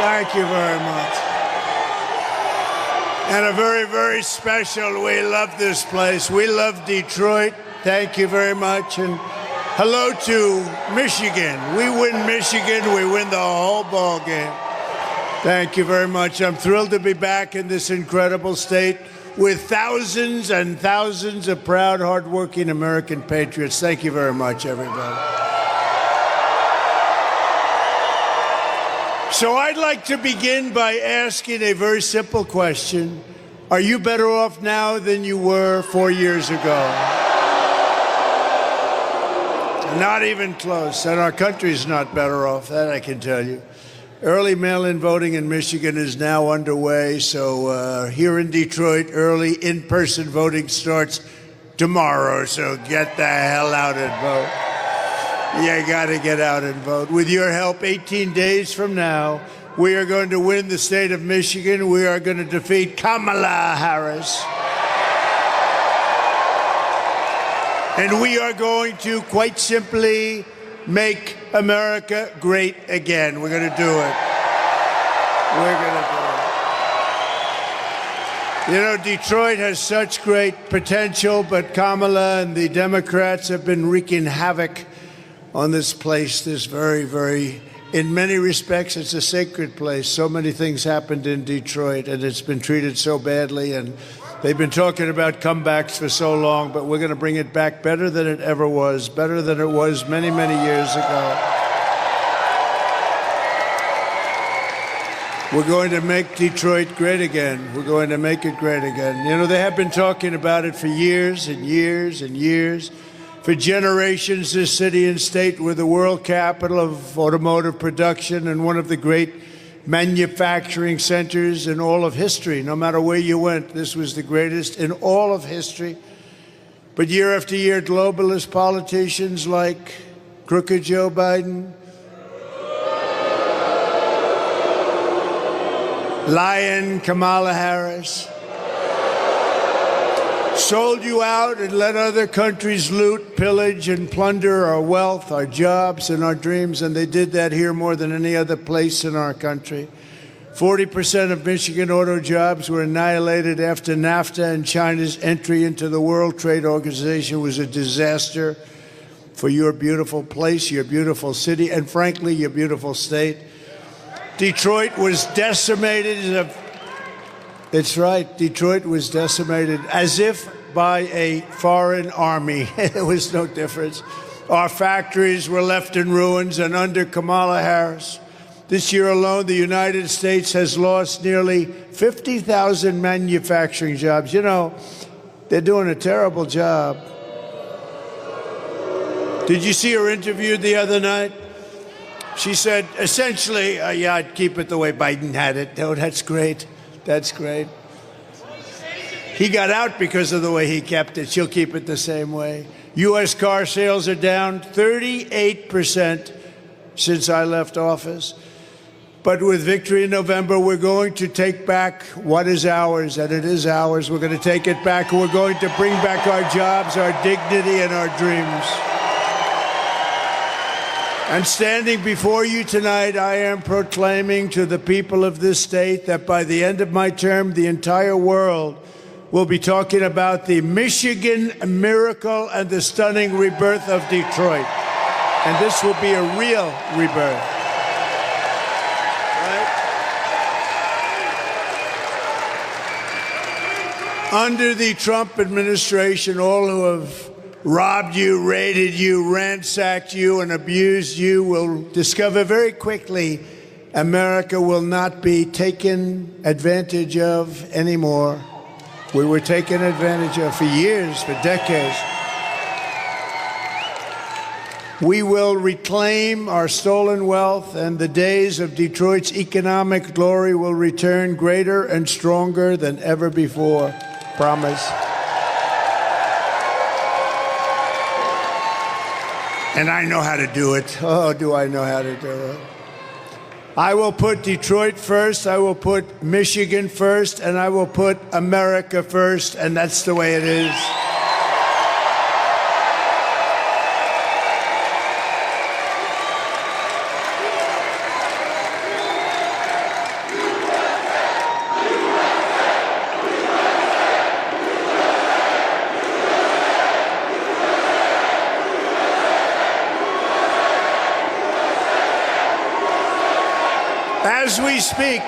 Thank you very much. And a very, very special, we love this place. We love Detroit. Thank you very much. And hello to Michigan. We win Michigan, we win the whole ball game. Thank you very much. I'm thrilled to be back in this incredible state with thousands and thousands of proud, hardworking American patriots. Thank you very much, everybody. So I'd like to begin by asking a very simple question. Are you better off now than you were 4 years ago? Not even close. And our country's not better off, that I can tell you. Early mail-in voting in Michigan is now underway. So here in Detroit, early in-person voting starts tomorrow. So get the hell out and vote. You got to get out and vote. With your help, 18 days from now, we are going to win the state of Michigan. We are going to defeat Kamala Harris. And we are going to, quite simply, make America great again. We're going to do it. We're going to do it. You know, Detroit has such great potential, but Kamala and the Democrats have been wreaking havoc on this place, this very, very, in many respects, it's a sacred place. So many things happened in Detroit, and it's been treated so badly, and they've been talking about comebacks for so long, but we're going to bring it back better than it ever was, better than it was many, many years ago. We're going to make Detroit great again. We're going to make it great again. You know, they have been talking about it for years and years and years. For generations, this city and state were the world capital of automotive production and one of the great manufacturing centers in all of history. No matter where you went, this was the greatest in all of history. But year after year, globalist politicians like crooked Joe Biden, lying Kamala Harris, sold you out and let other countries loot, pillage, and plunder our wealth, our jobs, and our dreams, and they did that here more than any other place in our country. 40% of Michigan auto jobs were annihilated after NAFTA, and China's entry into the World Trade Organization was a disaster for your beautiful place, your beautiful city, and frankly, your beautiful state. Detroit was decimated. It's right. Detroit was decimated as if by a foreign army. There was no difference. Our factories were left in ruins, and under Kamala Harris, this year alone, the United States has lost nearly 50,000 manufacturing jobs. You know, they're doing a terrible job. Did you see her interview the other night? She said, essentially, yeah, I'd keep it the way Biden had it. Oh, that's great. That's great. He got out because of the way he kept it. She'll keep it the same way. U.S. car sales are down 38% since I left office. But with victory in November, we're going to take back what is ours, and it is ours. We're going to take it back, and we're going to bring back our jobs, our dignity, and our dreams. And standing before you tonight, I am proclaiming to the people of this state that by the end of my term, the entire world will be talking about the Michigan miracle and the stunning rebirth of Detroit. And this will be a real rebirth. Right? Under the Trump administration, all who have robbed you, raided you, ransacked you, and abused you will discover very quickly America will not be taken advantage of anymore. We were taken advantage of for years, for decades. We will reclaim our stolen wealth, and the days of Detroit's economic glory will return greater and stronger than ever before. Promise. And I know how to do it. Oh, do I know how to do it? I will put Detroit first, I will put Michigan first, and I will put America first, and that's the way it is. As we speak,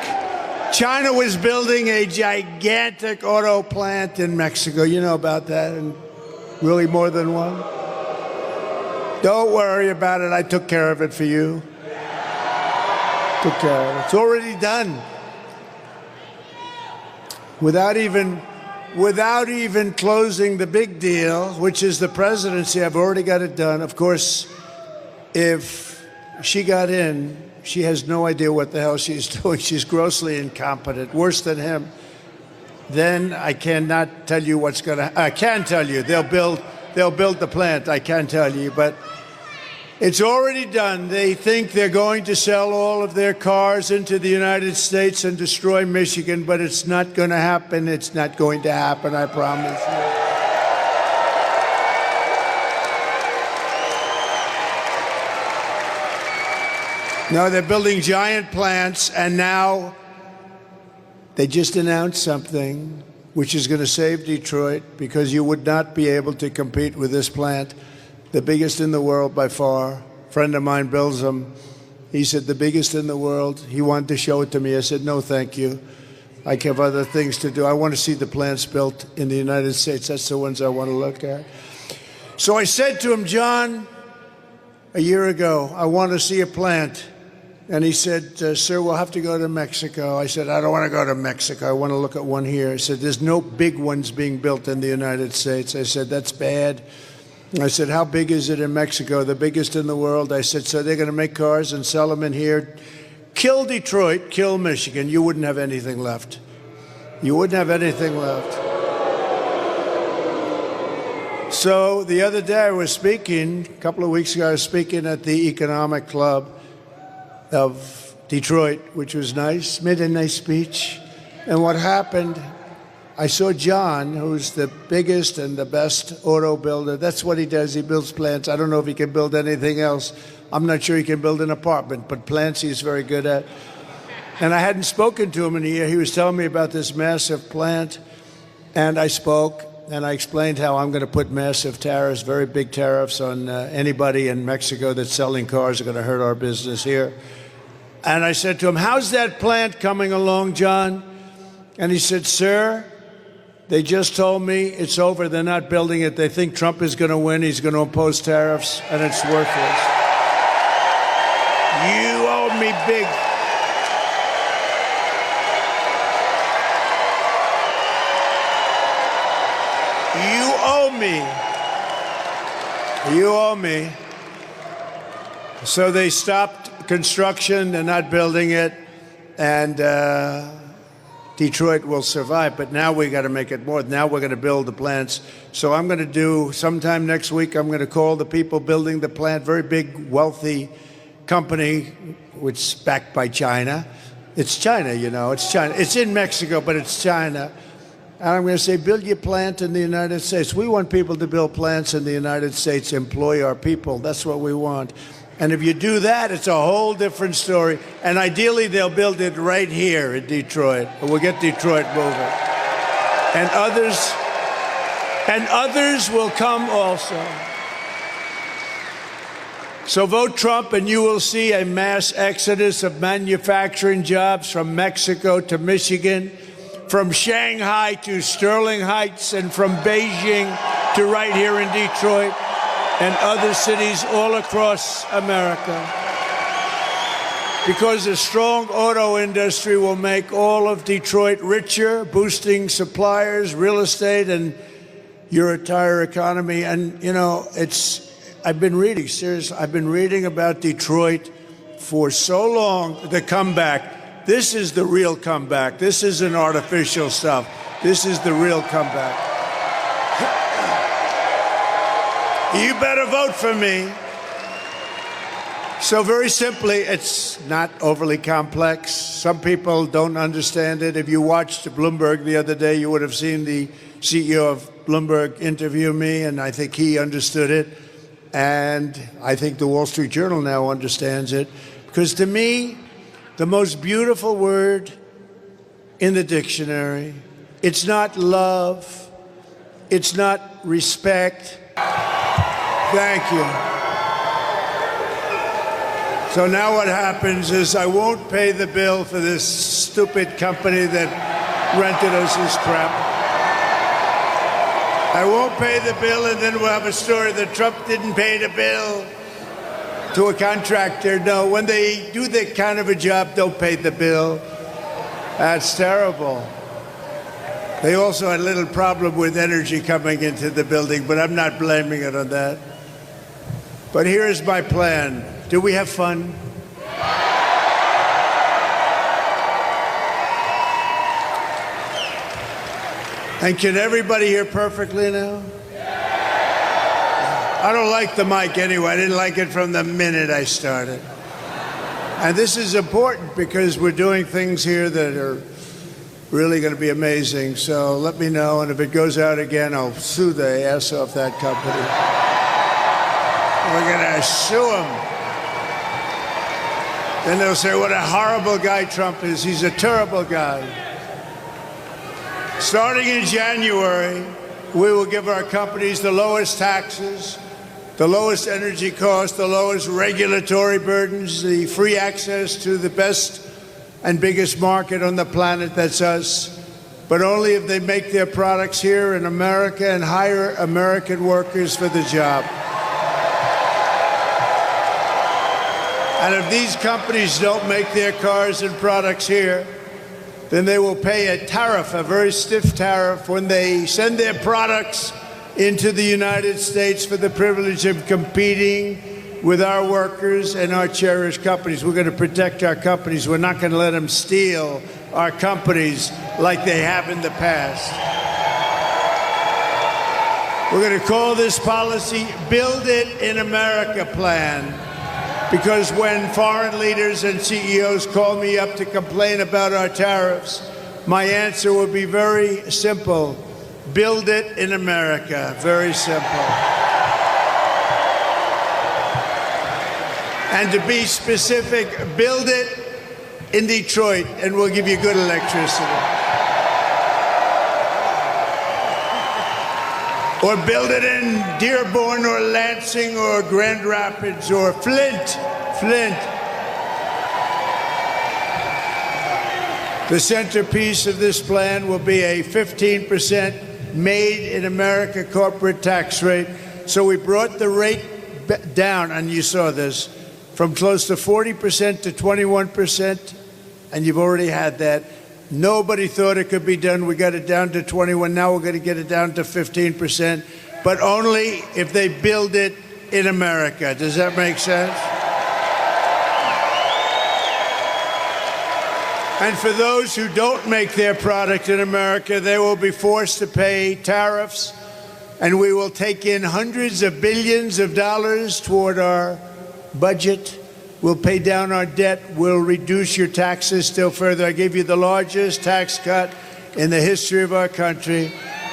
China was building a gigantic auto plant in Mexico. You know about that, and really more than one. Don't worry about it. I took care of it for you. Took care of it. It's already done. Without even closing the big deal, which is the presidency, I've already got it done. Of course, if she got in, she has no idea what the hell she's doing. She's grossly incompetent, worse than him. Then I cannot tell you what's going to. I can tell you they'll build the plant. I can tell you, but it's already done. They think they're going to sell all of their cars into the United States and destroy Michigan, but it's not going to happen. It's not going to happen, I promise you. No, they're building giant plants, and now they just announced something which is going to save Detroit, because you would not be able to compete with this plant, the biggest in the world by far. A friend of mine builds them. He said, the biggest in the world. He wanted to show it to me. I said, no, thank you. I have other things to do. I want to see the plants built in the United States. That's the ones I want to look at. So I said to him, John, a year ago, I want to see a plant. And he said, sir, we'll have to go to Mexico. I said, I don't want to go to Mexico. I want to look at one here. He said, there's no big ones being built in the United States. I said, that's bad. I said, how big is it in Mexico? The biggest in the world. I said, so they're going to make cars and sell them in here. Kill Detroit, kill Michigan. You wouldn't have anything left. You wouldn't have anything left. So the other day I was speaking, a couple of weeks ago, I was speaking at the Economic Club of Detroit, which was nice, made a nice speech. And what happened, I saw John, who's the biggest and the best auto builder. That's what he does. He builds plants. I don't know if he can build anything else. I'm not sure he can build an apartment, but plants he's very good at. And I hadn't spoken to him in a year. He was telling me about this massive plant, and I spoke, and I explained how I'm going to put massive tariffs, very big tariffs on anybody in Mexico that's selling cars are going to hurt our business here. And I said to him, how's that plant coming along, John? And he said, sir, they just told me it's over. They're not building it. They think Trump is going to win. He's going to impose tariffs, and it's worthless. You owe me big. You owe me. You owe me. So they stopped construction. They're not building it. And Detroit will survive. But now we got to make it more. Now we're going to build the plants. So I'm going to do, sometime next week, I'm going to call the people building the plant, very big, wealthy company, which is backed by China. It's China, you know. It's China. It's in Mexico, but it's China. And I'm going to say, build your plant in the United States. We want people to build plants in the United States, employ our people. That's what we want. And if you do that, it's a whole different story. And ideally, they'll build it right here in Detroit. We'll get Detroit moving. And others will come also. So vote Trump, and you will see a mass exodus of manufacturing jobs from Mexico to Michigan, from Shanghai to Sterling Heights, and from Beijing to right here in Detroit and other cities all across America. Because a strong auto industry will make all of Detroit richer, boosting suppliers, real estate, and your entire economy. And, you know, I've been reading about Detroit for so long, the comeback. This is the real comeback. This isn't artificial stuff. This is the real comeback. You better vote for me. So very simply, it's not overly complex. Some people don't understand it. If you watched Bloomberg the other day, you would have seen the CEO of Bloomberg interview me, and I think he understood it. And I think the Wall Street Journal now understands it. Because to me, the most beautiful word in the dictionary, it's not love, it's not respect. Thank you. So now what happens is I won't pay the bill for this stupid company that rented us this crap. I won't pay the bill, and then we'll have a story that Trump didn't pay the bill to a contractor. No, when they do that kind of a job, don't pay the bill. That's terrible. They also had a little problem with energy coming into the building, but I'm not blaming it on that. But here's my plan. Do we have fun? And can everybody hear perfectly now? I don't like the mic anyway. I didn't like it from the minute I started. And this is important because we're doing things here that are really going to be amazing. So let me know, and if it goes out again, I'll sue the ass off that company. We're going to sue them. Then they'll say, what a horrible guy Trump is. He's a terrible guy. Starting in January, we will give our companies the lowest taxes, the lowest energy costs, the lowest regulatory burdens, the free access to the best and biggest market on the planet, that's us, but only if they make their products here in America and hire American workers for the job. And if these companies don't make their cars and products here, then they will pay a tariff, a very stiff tariff, when they send their products into the United States for the privilege of competing with our workers and our cherished companies. We're going to protect our companies. We're not going to let them steal our companies like they have in the past. We're going to call this policy Build It in America Plan. Because when foreign leaders and CEOs call me up to complain about our tariffs, my answer will be very simple. Build it in America. Very simple. And to be specific, build it in Detroit, and we'll give you good electricity. Or build it in Dearborn or Lansing or Grand Rapids or Flint. The centerpiece of this plan will be a 15% made in America corporate tax rate. So we brought the rate down, and you saw this, from close to 40% to 21%, and you've already had that. Nobody thought it could be done. We got it down to 21. Now we're going to get it down to 15%, but only if they build it in America. Does that make sense? And for those who don't make their product in America, they will be forced to pay tariffs, and we will take in hundreds of billions of dollars toward our budget. We'll pay down our debt. We'll reduce your taxes still further. I gave you the largest tax cut in the history of our country.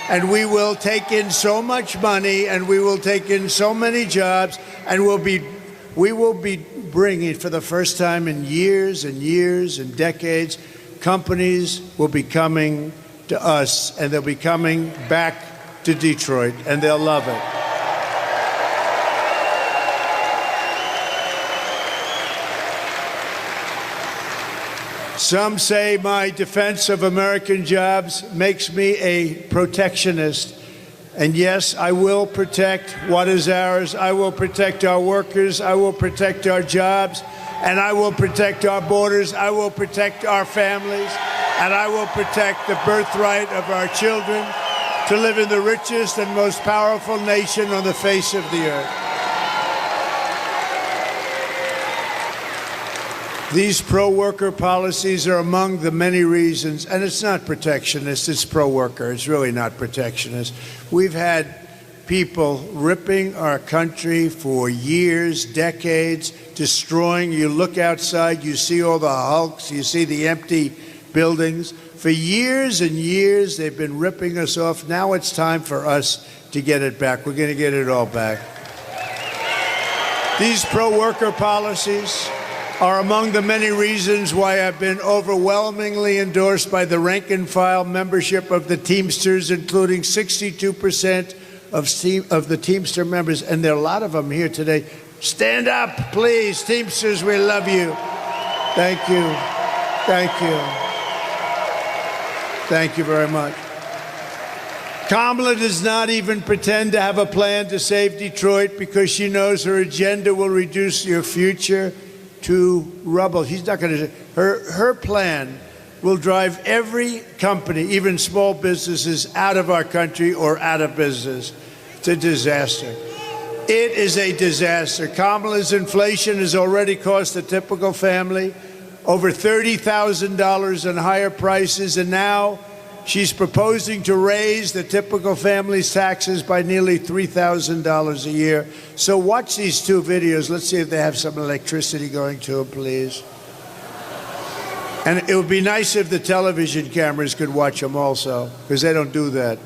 And we will take in so much money, and we will take in so many jobs, and we will be bringing, for the first time in years and years and decades, companies will be coming to us, and they'll be coming back to Detroit, and they'll love it. Some say my defense of American jobs makes me a protectionist. And yes, I will protect what is ours. I will protect our workers. I will protect our jobs. And I will protect our borders. I will protect our families. And I will protect the birthright of our children to live in the richest and most powerful nation on the face of the earth. These pro-worker policies are among the many reasons, and it's not protectionist, it's pro-worker. It's really not protectionist. We've had people ripping our country for years, decades, destroying. You look outside, you see all the hulks, you see the empty buildings. For years and years, they've been ripping us off. Now it's time for us to get it back. We're going to get it all back. These pro-worker policies are among the many reasons why I've been overwhelmingly endorsed by the rank-and-file membership of the Teamsters, including 62% of the Teamster members, and there are a lot of them here today, Stand up, please. Teamsters, we love you. Thank you. Thank you. Thank you very much. Kamala does not even pretend to have a plan to save Detroit because she knows her agenda will reduce your future to rubble. She's not going to. Her plan will drive every company, even small businesses, out of our country or out of business. It's a disaster. It is a disaster. Kamala's inflation has already cost a typical family over $30,000 in higher prices, and now she's proposing to raise the typical family's taxes by nearly $3,000 a year. So watch these two videos. Let's see if they have some electricity going to them, please. And it would be nice if the television cameras could watch them also, because they don't do that.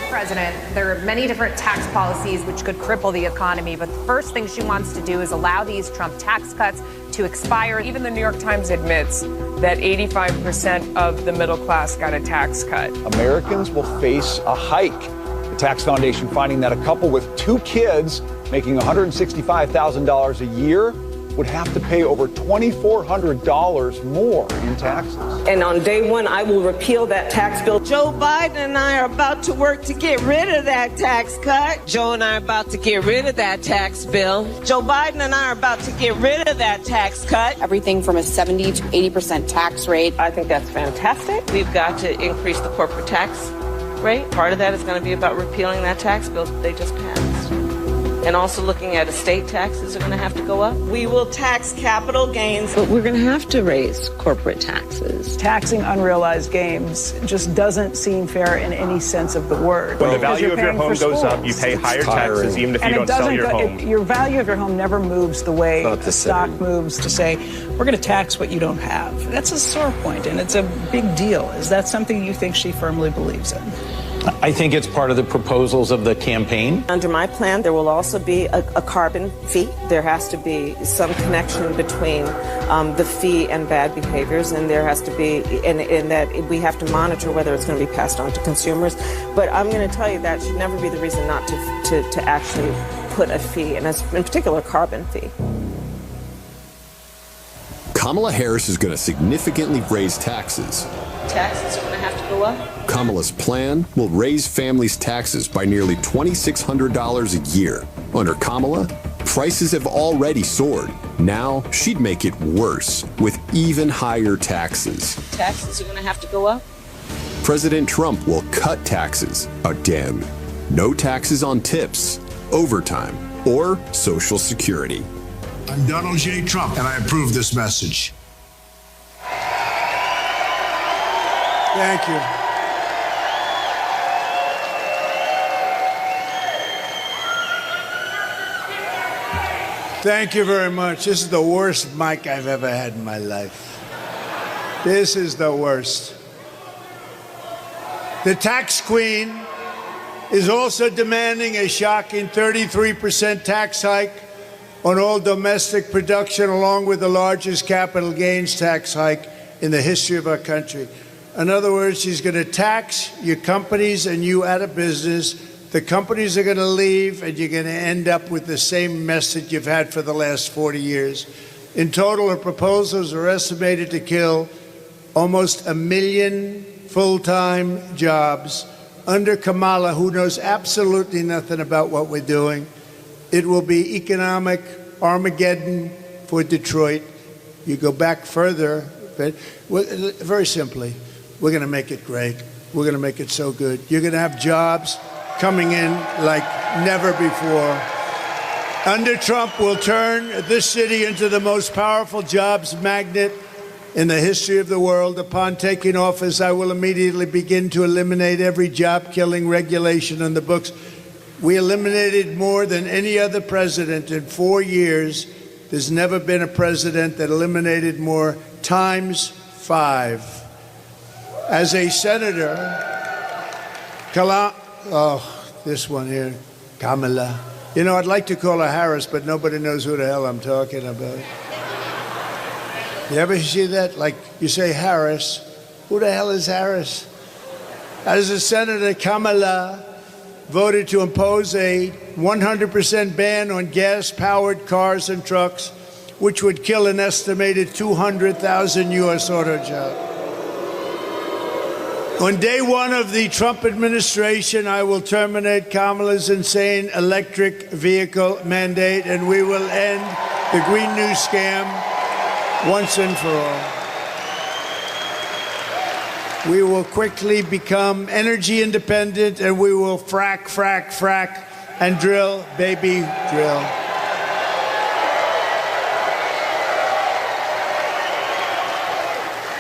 President, there are many different tax policies which could cripple the economy, but the first thing she wants to do is allow these Trump tax cuts to expire. Even the New York Times admits that 85% of the middle class got a tax cut. Americans will face a hike. The Tax Foundation finding that a couple with 2 kids making $165,000 a year would have to pay over $2,400 more in taxes. And on day one, I will repeal that tax bill. Joe Biden and I are about to work to get rid of that tax cut. Joe and I are about to get rid of that tax bill. Joe Biden and I are about to get rid of that tax cut. Everything from a 70 to 80% tax rate. I think that's fantastic. We've got to increase the corporate tax rate. Part of that is going to be about repealing that tax bill that they just passed. And also looking at estate taxes are going to have to go up. We will tax capital gains. But we're going to have to raise corporate taxes. Taxing unrealized gains just doesn't seem fair in any sense of the word. When the value of your home goes up, you pay higher taxes even if you don't sell your home. Your value of your home never moves the way the stock moves to say, we're going to tax what you don't have. That's a sore point, and it's a big deal. Is that something you think she firmly believes in? I think it's part of the proposals of the campaign. Under my plan, there will also be a carbon fee. There has to be some connection between the fee and bad behaviors, and there has to be, in that we have to monitor whether it's going to be passed on to consumers. But I'm going to tell you that should never be the reason not to actually put a fee, and in particular, carbon fee. Kamala Harris is going to significantly raise taxes. Taxes are going to have to go up. Kamala's plan will raise families' taxes by nearly $2,600 a year. Under Kamala, prices have already soared. Now she'd make it worse with even higher taxes. Taxes are going to have to go up. President Trump will cut taxes again. No taxes on tips, overtime, or Social Security. I'm Donald J. Trump, and I approve this message. Thank you. Thank you very much. This is the worst mic I've ever had in my life. This is the worst. The tax queen is also demanding a shocking 33% tax hike on all domestic production, along with the largest capital gains tax hike in the history of our country. In other words, she's going to tax your companies and you out of business. The companies are going to leave, and you're going to end up with the same mess that you've had for the last 40 years. In total, her proposals are estimated to kill almost 1 million full-time jobs. Under Kamala, who knows absolutely nothing about what we're doing, it will be economic Armageddon for Detroit. You go back further, but very simply, we're going to make it great. We're going to make it so good. You're going to have jobs coming in like never before. Under Trump, we'll turn this city into the most powerful jobs magnet in the history of the world. Upon taking office, I will immediately begin to eliminate every job-killing regulation in the books. We eliminated more than any other president in 4 years. There's never been a president that eliminated more, times 5. As a senator, this one here, Kamala. You know, I'd like to call her Harris, but nobody knows who the hell I'm talking about. You ever see that? Like, you say Harris, who the hell is Harris? As a senator, Kamala voted to impose a 100% ban on gas-powered cars and trucks, which would kill an estimated 200,000 U.S. auto jobs. On day one of the Trump administration, I will terminate Kamala's insane electric vehicle mandate, and we will end the Green New scam once and for all. We will quickly become energy independent, and we will frack, frack, frack, and drill, baby, drill.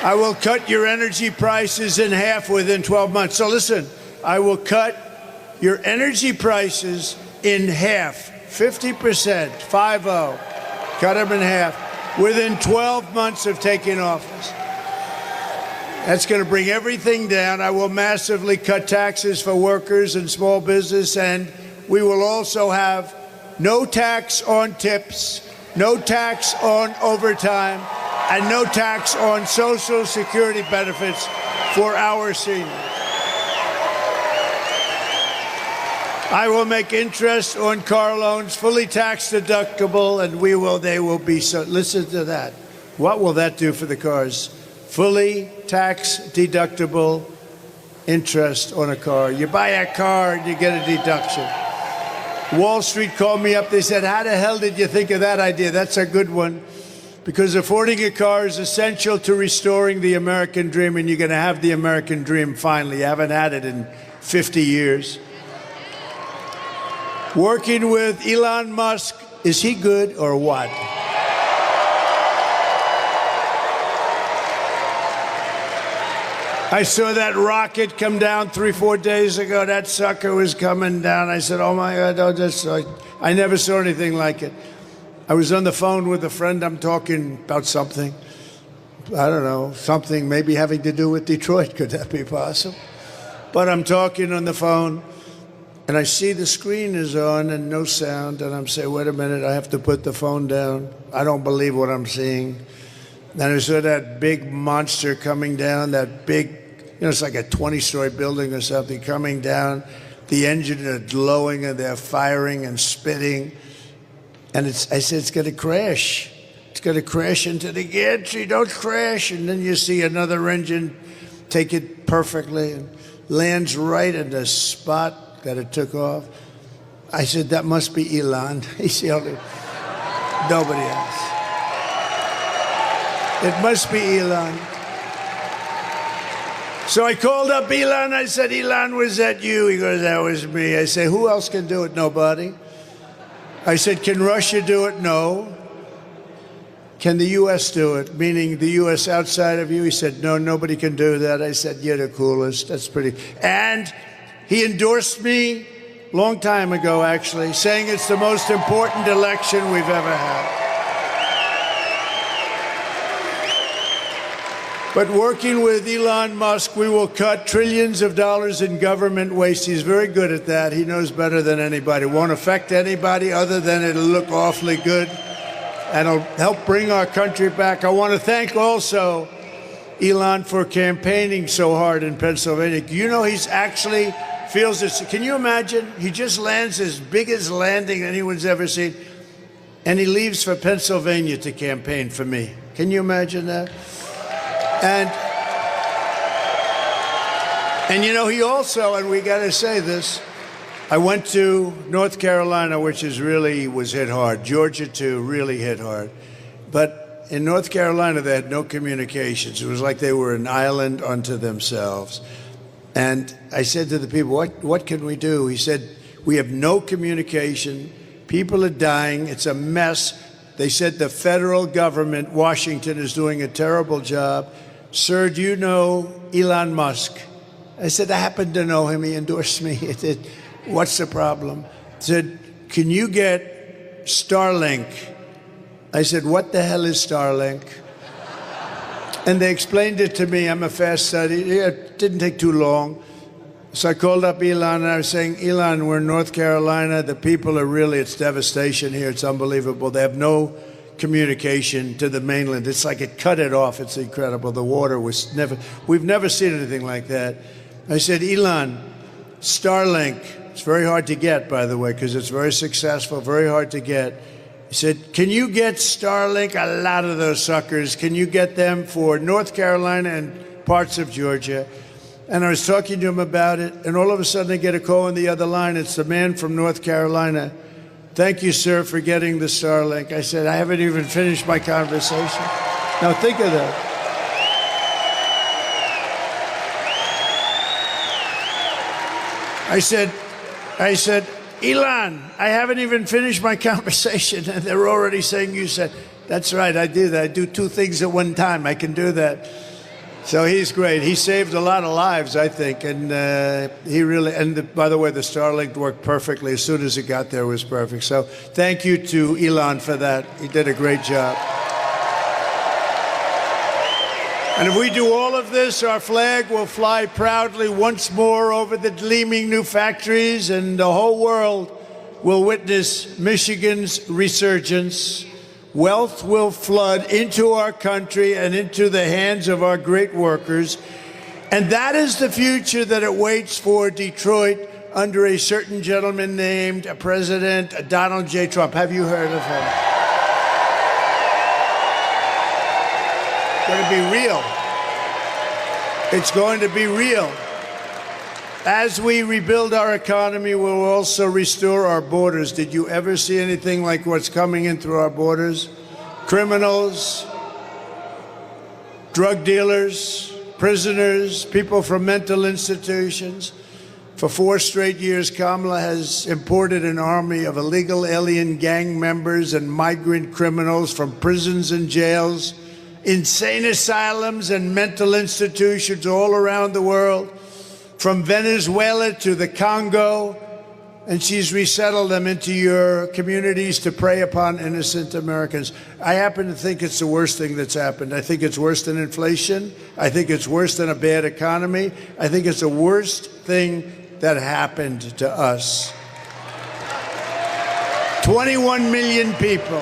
I will cut your energy prices in half within 12 months. So listen, I will cut your energy prices in half, 50%, 5-0, cut them in half, within 12 months of taking office. That's going to bring everything down. I will massively cut taxes for workers and small business, and we will also have no tax on tips, no tax on overtime, and no tax on Social Security benefits for our seniors. I will make interest on car loans fully tax deductible, and they will be so. Listen to that. What will that do for the cars? Fully tax deductible interest on a car. You buy a car and you get a deduction. Wall Street called me up. They said, how the hell did you think of that idea? That's a good one. Because affording a car is essential to restoring the American dream, and you're going to have the American dream finally. You haven't had it in 50 years. Working with Elon Musk, is he good or what? I saw that rocket come down 3-4 days ago. That sucker was coming down. I said, oh my God, I never saw anything like it. I was on the phone with a friend. I'm talking about something. I don't know, something maybe having to do with Detroit. Could that be possible? But I'm talking on the phone, and I see the screen is on and no sound, and I'm saying, wait a minute, I have to put the phone down. I don't believe what I'm seeing. And I saw that big monster coming down, that big, it's like a 20-story building or something coming down. The engines are glowing, and they're firing and spitting. And I said, it's going to crash. It's going to crash into the gantry. Don't crash. And then you see another engine take it perfectly and lands right in the spot that it took off. I said, that must be Elon. He's the only, nobody else. It must be Elon. So I called up Elon. I said, Elon, was that you? He goes, that was me. I say, who else can do it? Nobody. I said, can Russia do it? No. Can the U.S. do it? Meaning the U.S. outside of you? He said, no, nobody can do that. I said, you're the coolest. That's pretty. And he endorsed me a long time ago, actually, saying it's the most important election we've ever had. But working with Elon Musk, we will cut trillions of dollars in government waste. He's very good at that. He knows better than anybody. It won't affect anybody other than it'll look awfully good, and it'll help bring our country back. I want to thank also Elon for campaigning so hard in Pennsylvania. You know, he's actually feels this. Can you imagine? He just lands his biggest landing anyone's ever seen, and he leaves for Pennsylvania to campaign for me. Can you imagine that? And you know, he also, and we got to say this, I went to North Carolina, which was hit hard. Georgia, too, really hit hard. But in North Carolina, they had no communications. It was like they were an island unto themselves. And I said to the people, what can we do? He said, we have no communication. People are dying. It's a mess. They said the federal government, Washington, is doing a terrible job. Sir, do you know Elon Musk? I said, I happen to know him. He endorsed me. He said, what's the problem? He said, can you get Starlink? I said, what the hell is Starlink? And they explained it to me. I'm a fast study. It didn't take too long. So I called up Elon, and I was saying, Elon, we're in North Carolina. The people are really, it's devastation here. It's unbelievable. They have no communication to the mainland. It's like it cut it off. It's incredible. The water was we've never seen anything like that. I said, Elon, Starlink, It's very hard to get, by the way, because it's very successful, very hard to get. He said, can you get Starlink, a lot of those suckers, can you get them for North Carolina and parts of Georgia? And I was talking to him about it, and all of a sudden I get a call on the other line. It's the man from North Carolina. Thank you, sir, for getting the Starlink. I said, I haven't even finished my conversation. Now think of that. I said, Elon, I haven't even finished my conversation, and they're already saying you said, that's right, I do that. I do two things at one time. I can do that. So he's great. He saved a lot of lives, I think, and he really. And by the way, the Starlink worked perfectly. As soon as it got there, it was perfect. So thank you to Elon for that. He did a great job. And if we do all of this, our flag will fly proudly once more over the gleaming new factories, and the whole world will witness Michigan's resurgence. Wealth will flood into our country and into the hands of our great workers. And that is the future that awaits for Detroit under a certain gentleman named President Donald J. Trump. Have you heard of him? It's going to be real. It's going to be real. As we rebuild our economy, we'll also restore our borders. Did you ever see anything like what's coming in through our borders? Criminals, drug dealers, prisoners, people from mental institutions. For 4 straight years, Kamala has imported an army of illegal alien gang members and migrant criminals from prisons and jails, insane asylums and mental institutions all around the world, from Venezuela to the Congo, and she's resettled them into your communities to prey upon innocent Americans. I happen to think it's the worst thing that's happened. I think it's worse than inflation. I think it's worse than a bad economy. I think it's the worst thing that happened to us. 21 million people.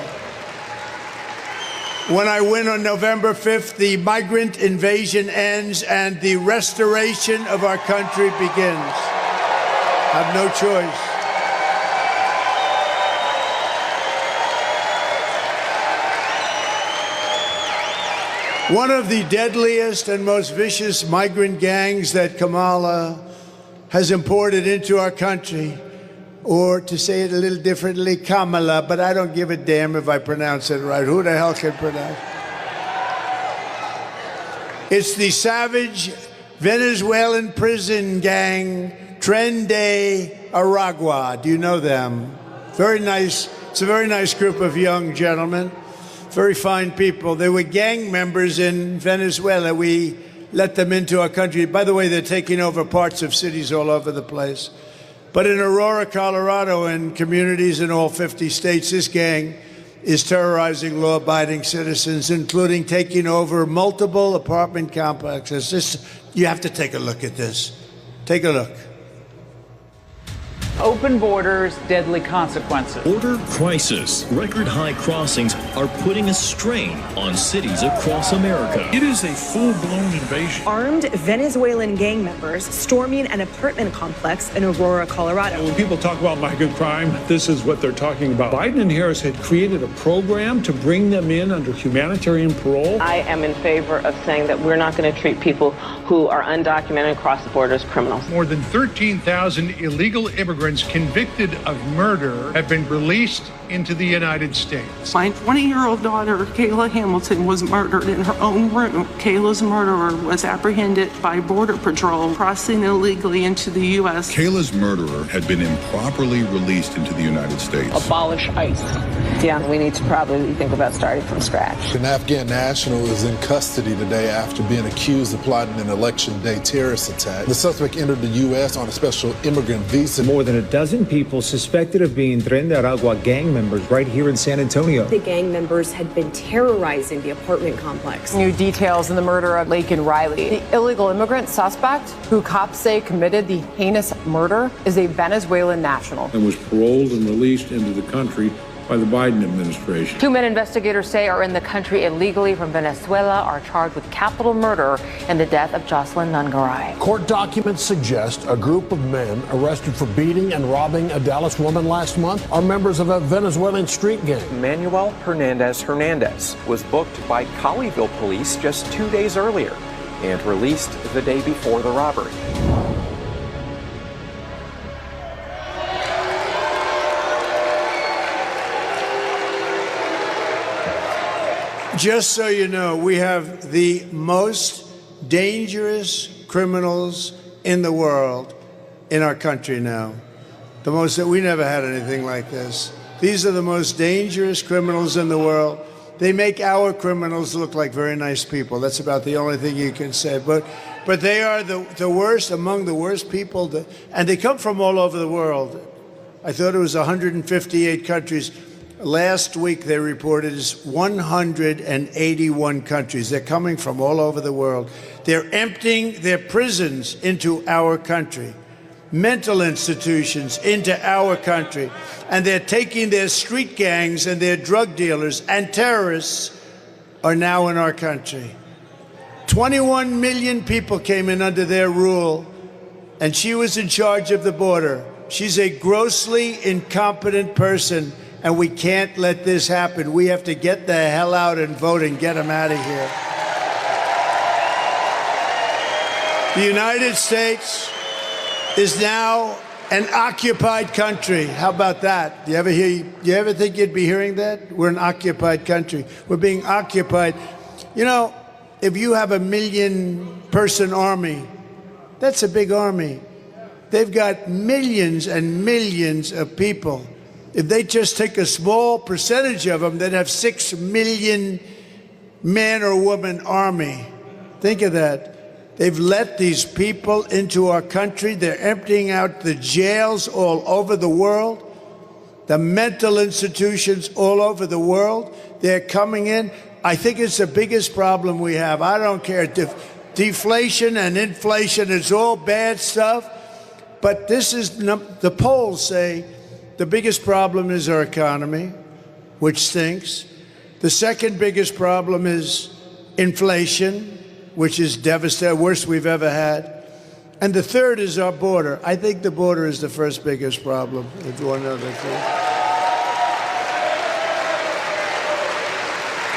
When I win on November 5th, the migrant invasion ends and the restoration of our country begins. I have no choice. One of the deadliest and most vicious migrant gangs that Kamala has imported into our country, or to say it a little differently, Kamala, but I don't give a damn if I pronounce it right. Who the hell can pronounce it? It's the savage Venezuelan prison gang, Tren de Aragua. Do you know them? Very nice. It's a very nice group of young gentlemen, very fine people. They were gang members in Venezuela. We let them into our country. By the way, they're taking over parts of cities all over the place. But in Aurora, Colorado, and communities in all 50 states, this gang is terrorizing law-abiding citizens, including taking over multiple apartment complexes. You have to take a look at this. Take a look. Open borders, deadly consequences. Border crisis. Record high crossings are putting a strain on cities across America. It is a full-blown invasion. Armed Venezuelan gang members storming an apartment complex in Aurora, Colorado. When people talk about migrant crime, this is what they're talking about. Biden and Harris had created a program to bring them in under humanitarian parole. I am in favor of saying that we're not going to treat people who are undocumented across the border as criminals. More than 13,000 illegal immigrants convicted of murder have been released into the United States. My 20-year-old daughter, Kayla Hamilton, was murdered in her own room. Kayla's murderer was apprehended by Border Patrol crossing illegally into the U.S. Kayla's murderer had been improperly released into the United States. Abolish ICE. Yeah, we need to probably think about starting from scratch. An Afghan national is in custody today after being accused of plotting an election day terrorist attack. The suspect entered the U.S. on a special immigrant visa. More than a dozen people suspected of being Tren de Aragua gang members right here in San Antonio. The gang members had been terrorizing the apartment complex. New details in the murder of Laken Riley. The illegal immigrant suspect, who cops say committed the heinous murder, is a Venezuelan national. And was paroled and released into the country by the Biden administration. 2 men investigators say are in the country illegally from Venezuela are charged with capital murder in the death of Jocelyn Nungaray. Court documents suggest a group of men arrested for beating and robbing a Dallas woman last month are members of a Venezuelan street gang. Manuel Hernandez was booked by Colleyville police just 2 days earlier and released the day before the robbery. Just so you know, we have the most dangerous criminals in the world in our country now. The most that we never had anything like this. These are the most dangerous criminals in the world. They make our criminals look like very nice people. That's about the only thing you can say. But they are the worst, among the worst people, and they come from all over the world. I thought it was 158 countries. Last week, they reported is 181 countries. They're coming from all over the world. They're emptying their prisons into our country, mental institutions into our country, and they're taking their street gangs and their drug dealers and terrorists are now in our country. 21 million people came in under their rule, and she was in charge of the border. She's a grossly incompetent person. And we can't let this happen. We have to get the hell out and vote and get them out of here. The United States is now an occupied country. How about that? You ever think you'd be hearing that? We're an occupied country. We're being occupied. You know, if you have a 1 million-person army, that's a big army. They've got millions and millions of people. If they just take a small percentage of them, they'd have 6 million man or woman army. Think of that. They've let these people into our country. They're emptying out the jails all over the world, the mental institutions all over the world. They're coming in. I think it's the biggest problem we have. I don't care. Deflation and inflation is all bad stuff. But this is, the polls say, the biggest problem is our economy, which stinks. The second biggest problem is inflation, which is devastating, worst we've ever had. And the third is our border. I think the border is the first biggest problem, if you want to know the truth.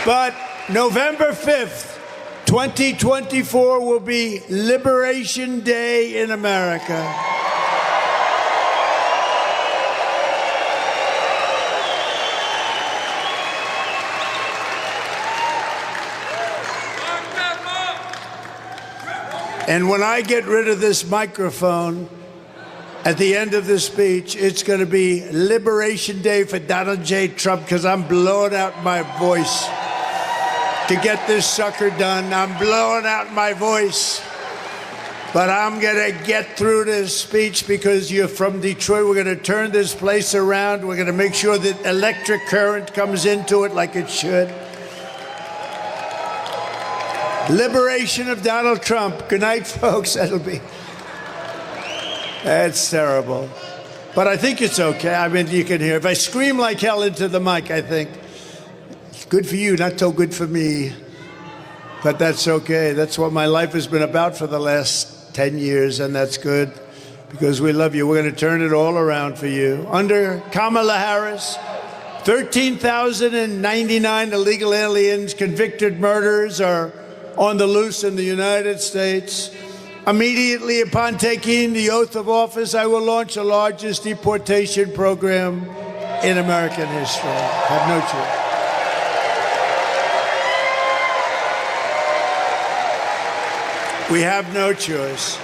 But November 5th, 2024 will be Liberation Day in America. And when I get rid of this microphone at the end of this speech, it's going to be Liberation Day for Donald J. Trump, because I'm blowing out my voice to get this sucker done. I'm blowing out my voice. But I'm going to get through this speech because you're from Detroit. We're going to turn this place around. We're going to make sure that electric current comes into it like it should. Liberation of Donald Trump. Good night, folks. That's terrible. But I think it's okay. I mean, you can hear. If I scream like hell into the mic, I think it's good for you, not so good for me. But that's okay. That's what my life has been about for the last 10 years, and that's good because we love you. We're going to turn it all around for you. Under Kamala Harris, 13,099 illegal aliens, convicted murderers are on the loose in the United States. Immediately upon taking the oath of office, I will launch the largest deportation program in American history. Have no choice. We have no choice.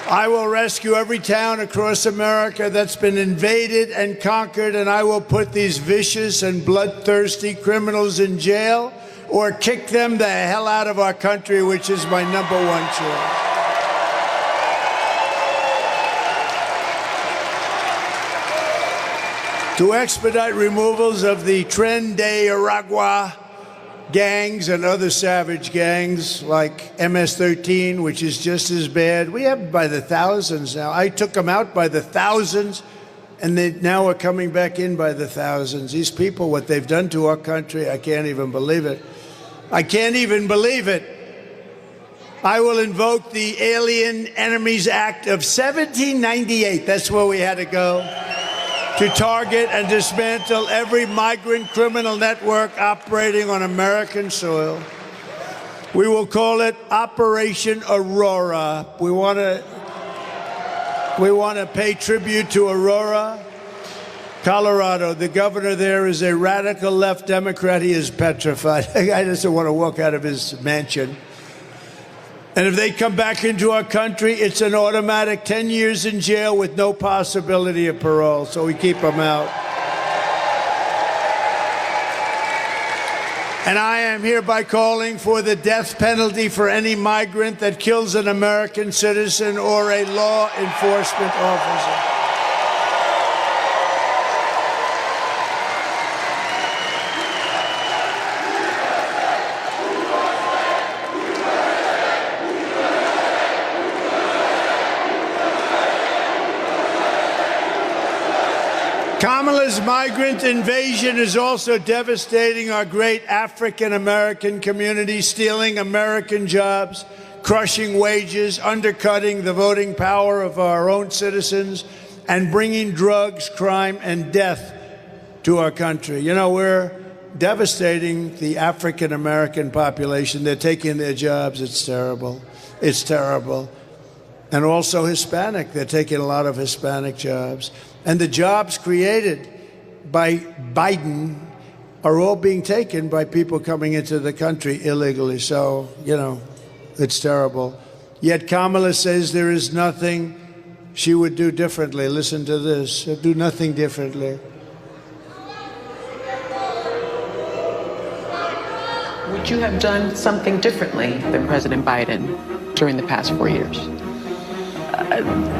I will rescue every town across America that's been invaded and conquered, and I will put these vicious and bloodthirsty criminals in jail or kick them the hell out of our country, which is my #1 choice. To expedite removals of the Tren de Aragua gangs and other savage gangs like MS-13, which is just as bad. We have by the thousands now. I took them out by the thousands And they now are coming back in by the thousands. These people, what they've done to our country, I can't even believe it. I can't even believe it. I will invoke the Alien Enemies Act of 1798. That's where we had to go. To target and dismantle every migrant criminal network operating on American soil. We will call it Operation Aurora. We want to pay tribute to Aurora, Colorado. The governor there is a radical left Democrat. He is petrified. The guy doesn't want to walk out of his mansion. And if they come back into our country, it's an automatic 10 years in jail with no possibility of parole. So we keep them out. And I am hereby calling for the death penalty for any migrant that kills an American citizen or a law enforcement officer. Kamala's migrant invasion is also devastating our great African-American community, stealing American jobs, crushing wages, undercutting the voting power of our own citizens, and bringing drugs, crime, and death to our country. You know, we're devastating the African-American population. They're taking their jobs. It's terrible. It's terrible. And also Hispanic. They're taking a lot of Hispanic jobs. And the jobs created by Biden are all being taken by people coming into the country illegally. So, you know, it's terrible. Yet Kamala says there is nothing she would do differently. Listen to this. She'll do nothing differently. Would you have done something differently than President Biden during the past 4 years?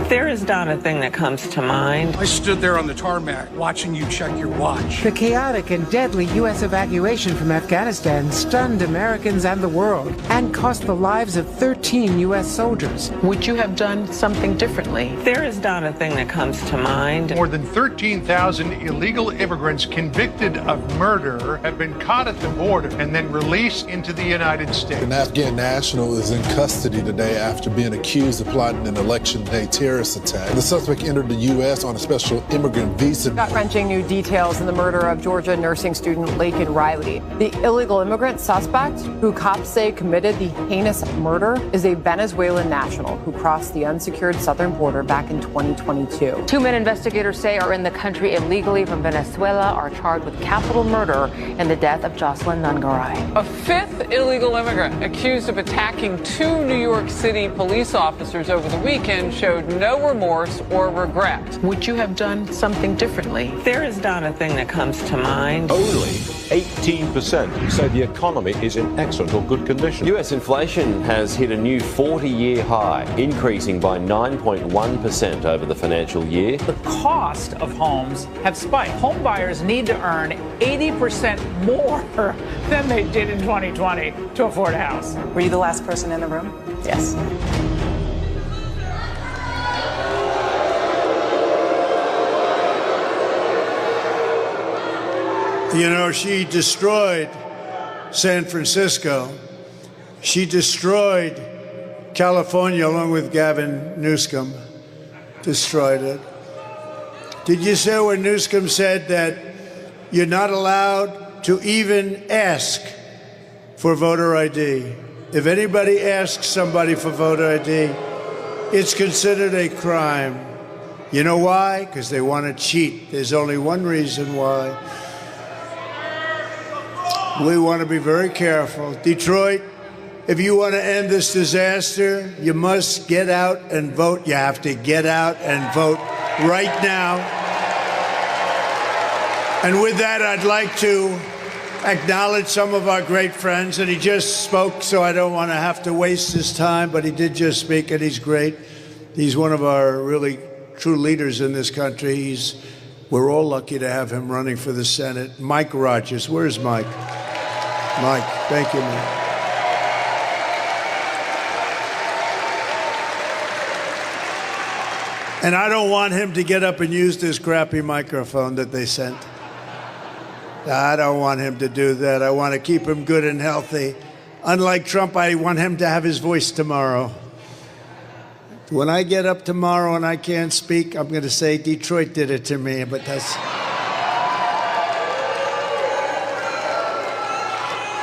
There is not a thing that comes to mind. I stood there on the tarmac watching you check your watch. The chaotic and deadly U.S. evacuation from Afghanistan stunned Americans and the world and cost the lives of 13 U.S. soldiers. Would you have done something differently? There is not a thing that comes to mind. More than 13,000 illegal immigrants convicted of murder have been caught at the border and then released into the United States. An Afghan national is in custody today after being accused of plotting an election day terrorist attack. The suspect entered the U.S. on a special immigrant visa. Gut-wrenching new details in the murder of Georgia nursing student Laken Riley. The illegal immigrant suspect, who cops say committed the heinous murder, is a Venezuelan national who crossed the unsecured southern border back in 2022. 2 men investigators say are in the country illegally from Venezuela are charged with capital murder in the death of Jocelyn Nungaray. A fifth illegal immigrant accused of attacking 2 New York City police officers over the weekend showed no remorse or regret. Would you have done something differently? There is not a thing that comes to mind. Only 18% say the economy is in excellent or good condition. U.S. inflation has hit a new 40-year high, increasing by 9.1% over the financial year. The cost of homes have spiked. Home buyers need to earn 80% more than they did in 2020 to afford a house. Were you the last person in the room? Yes. You know, she destroyed San Francisco. She destroyed California along with Gavin Newsom. Destroyed it. Did you say when Newsom said that you're not allowed to even ask for voter ID? If anybody asks somebody for voter ID, it's considered a crime. You know why? Because they want to cheat. There's only one reason why. We want to be very careful. Detroit, if you want to end this disaster, you must get out and vote. You have to get out and vote right now. And with that, I'd like to acknowledge some of our great friends. And he just spoke, so I don't want to have to waste his time, but he did just speak, and he's great. He's one of our really true leaders in this country. We're all lucky to have him running for the Senate. Mike Rogers. Where's Mike? Mike, thank you, Mike. And I don't want him to get up and use this crappy microphone that they sent. I don't want him to do that. I want to keep him good and healthy. Unlike Trump, I want him to have his voice tomorrow. When I get up tomorrow and I can't speak, I'm going to say Detroit did it to me, but that's...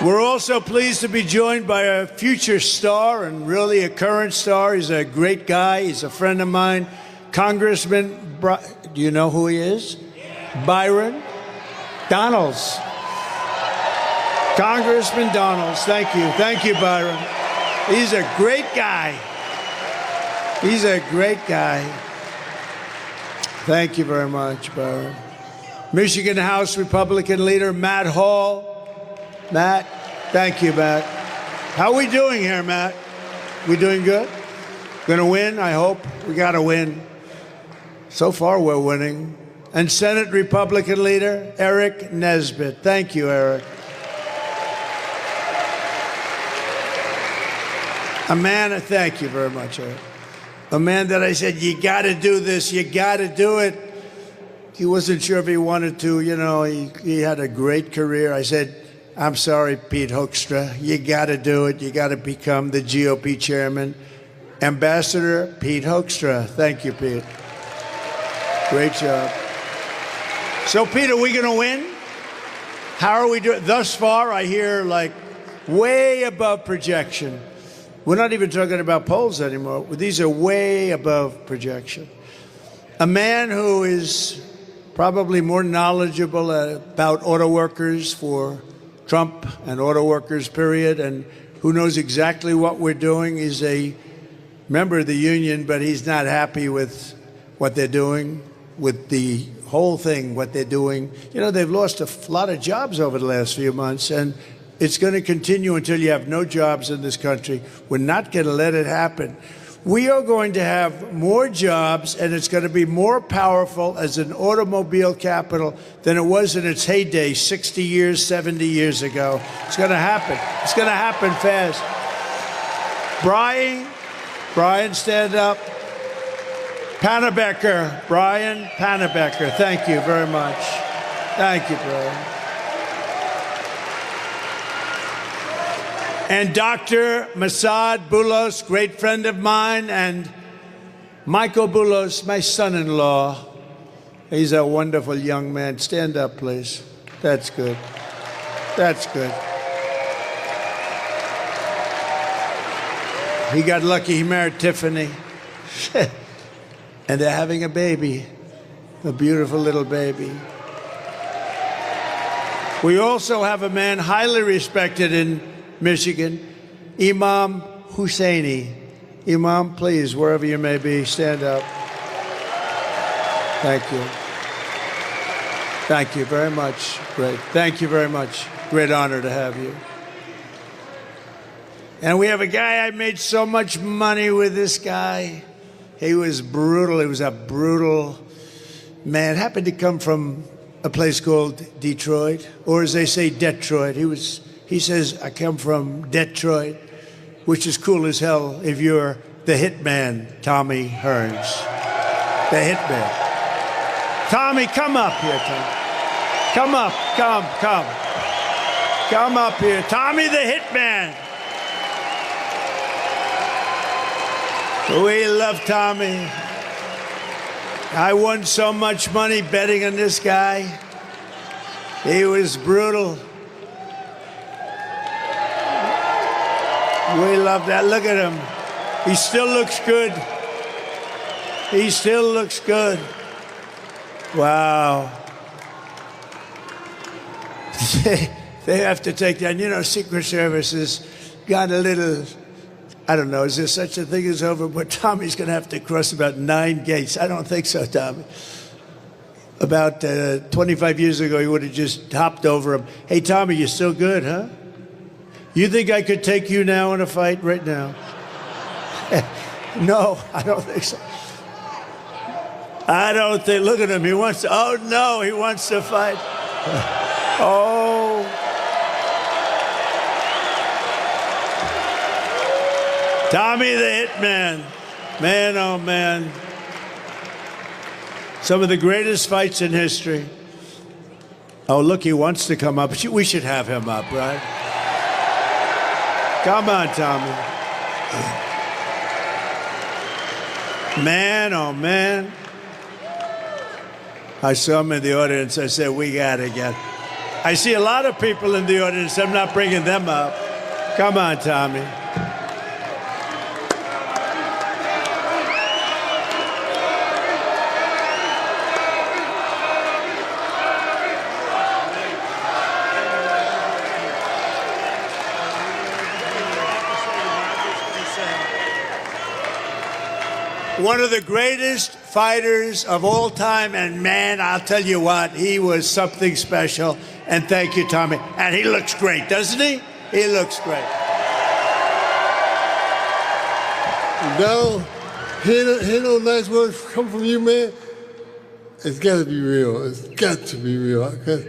We're also pleased to be joined by a future star and really a current star. He's a great guy. He's a friend of mine. Congressman, do you know who he is? Byron Donalds. Congressman Donalds. Thank you. Thank you, Byron. He's a great guy. He's a great guy. Thank you very much, Byron. Michigan House Republican leader Matt Hall. Matt, thank you, Matt. How are we doing here, Matt? We doing good? Gonna win, I hope. We gotta win. So far, we're winning. And Senate Republican leader Eric Nesbitt. Thank you, Eric. A man, thank you very much, Eric. A man that I said, you gotta do this, you gotta do it. He wasn't sure if he wanted to, you know, he had a great career. I said, I'm sorry, Pete Hoekstra, you gotta do it. You gotta become the GOP chairman. Ambassador Pete Hoekstra. Thank you, Pete. Great job. So, Pete, are we gonna win? How are we doing? Thus far, I hear like way above projection. We're not even talking about polls anymore. These are way above projection. A man who is probably more knowledgeable about auto workers for Trump and auto workers, period, and who knows exactly what we're doing. He's a member of the union, but he's not happy with what they're doing, with the whole thing, what they're doing. You know, they've lost a lot of jobs over the last few months, and it's going to continue until you have no jobs in this country. We're not going to let it happen. We are going to have more jobs, and it's going to be more powerful as an automobile capital than it was in its heyday 60 years, 70 years ago. It's going to happen. It's going to happen fast. Brian, stand up. Panebecker, Brian Panebecker. Thank you very much. Thank you, Brian. And Dr. Masad Boulos, great friend of mine, and Michael Boulos, my son-in-law. He's a wonderful young man. Stand up, please. That's good. That's good. He got lucky. He married Tiffany. And they're having a baby, a beautiful little baby. We also have a man highly respected in Michigan, Imam Husseini. Imam, please, wherever you may be, stand up. Thank you. Thank you very much. Great. Thank you very much. Great honor to have you. And we have a guy, I made so much money with this guy. He was brutal. He was a brutal man. Happened to come from a place called Detroit, or as they say, Detroit. He says, I come from Detroit, which is cool as hell if you're the hitman, Tommy Hearns. The hitman. Tommy, come up here, Tommy. Come up, come. Come up here. Tommy the hitman. We love Tommy. I won so much money betting on this guy. He was brutal. We love that. Look at him. He still looks good. He still looks good. Wow. They have to take that. You know, Secret Service has got a little, I don't know, is there such a thing as over? But Tommy's going to have to cross about 9 gates. I don't think so, Tommy. About 25 years ago, he would have just hopped over him. Hey, Tommy, you still good, huh? You think I could take you now in a fight right now? No, I don't think so. I don't think, look at him, he wants to, oh no, he wants to fight. Oh. Tommy the Hitman. Man, oh man. Some of the greatest fights in history. Oh, look, he wants to come up. We should have him up, right? Come on, Tommy. Man, oh, man. I saw him in the audience. I said, we got to get. I see a lot of people in the audience. I'm not bringing them up. Come on, Tommy. One of the greatest fighters of all time, and man, I'll tell you what, he was something special. And thank you, Tommy. And he looks great, doesn't he? He looks great. Donald, hear those nice words come from you, man? It's got to be real. It's got to be real. Because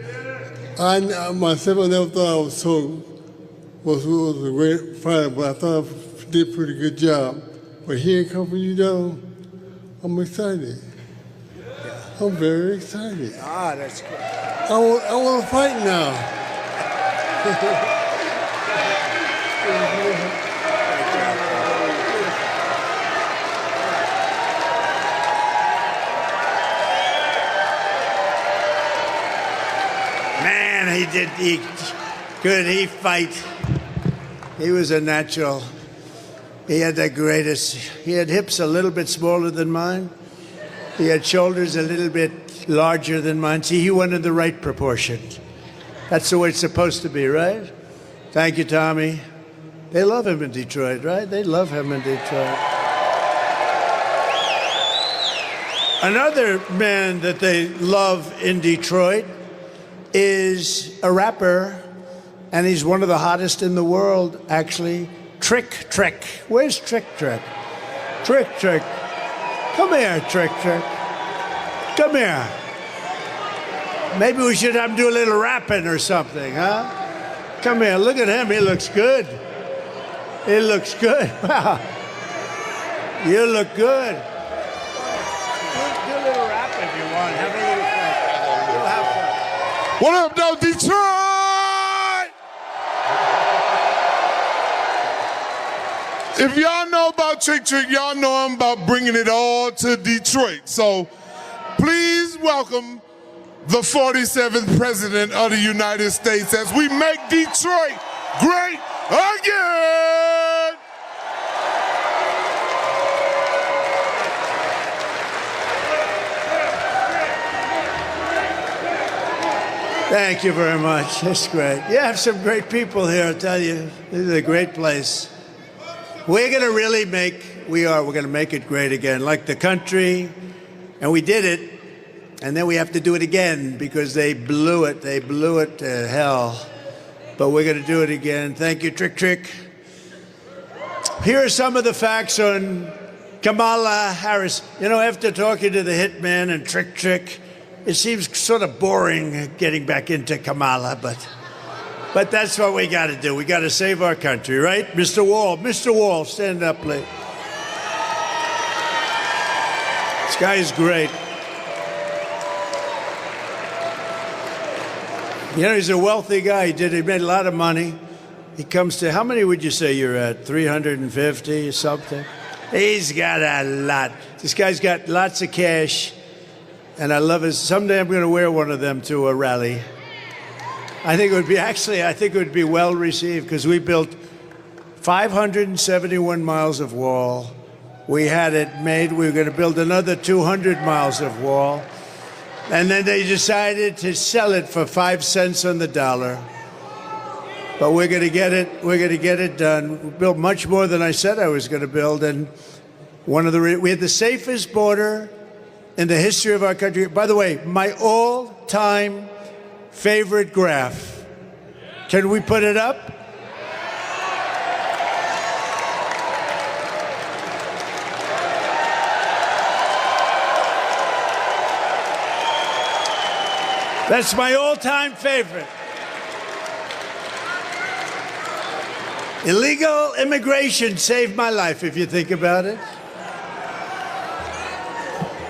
I myself, I never thought I was a great fighter, but I thought I did a pretty good job. But hearing it come from you, Donald, I'm excited. Yeah. I'm very excited. Ah, that's good. I want to fight now. Man, he could he fight. He was a natural. He had the greatest. He had hips a little bit smaller than mine. He had shoulders a little bit larger than mine. See, he went in the right proportion. That's the way it's supposed to be, right? Thank you, Tommy. They love him in Detroit, right? They love him in Detroit. Another man that they love in Detroit is a rapper, and he's one of the hottest in the world, actually. Trick. Where's Trick? Trick. Come here, Trick. Come here. Maybe we should have him do a little rapping or something, huh? Come here, look at him. He looks good. He looks good. Wow. You look good. Do a little rap if you want. Have a little fun. You'll have fun. What up, though, Detroit? If y'all know about Trick, y'all know I'm about bringing it all to Detroit. So please welcome the 47th President of the United States as we make Detroit great again. Thank you very much. That's great. You have some great people here, I tell you. This is a great place. We're going to really we're going to make it great again, like the country. And we did it. And then we have to do it again because they blew it. They blew it to hell. But we're going to do it again. Thank you, Trick. Here are some of the facts on Kamala Harris. You know, after talking to the hitman and Trick, it seems sort of boring getting back into Kamala, but that's what we got to do. We got to save our country, right? Mr. Wall, stand up, please. This guy is great. You know, he's a wealthy guy. He made a lot of money. He comes to, how many would you say you're at? 350 or something? He's got a lot. This guy's got lots of cash. And I love his, someday I'm going to wear one of them to a rally. I think it would be well received because we built 571 miles of wall. We had it made. We were going to build another 200 miles of wall. And then they decided to sell it for 5 cents on the dollar. But we're going to get it. We're going to get it done. We built much more than I said I was going to build. And we had the safest border in the history of our country. By the way, my all-time favorite graph. Can we put it up? That's my all-time favorite. Illegal immigration saved my life, if you think about it.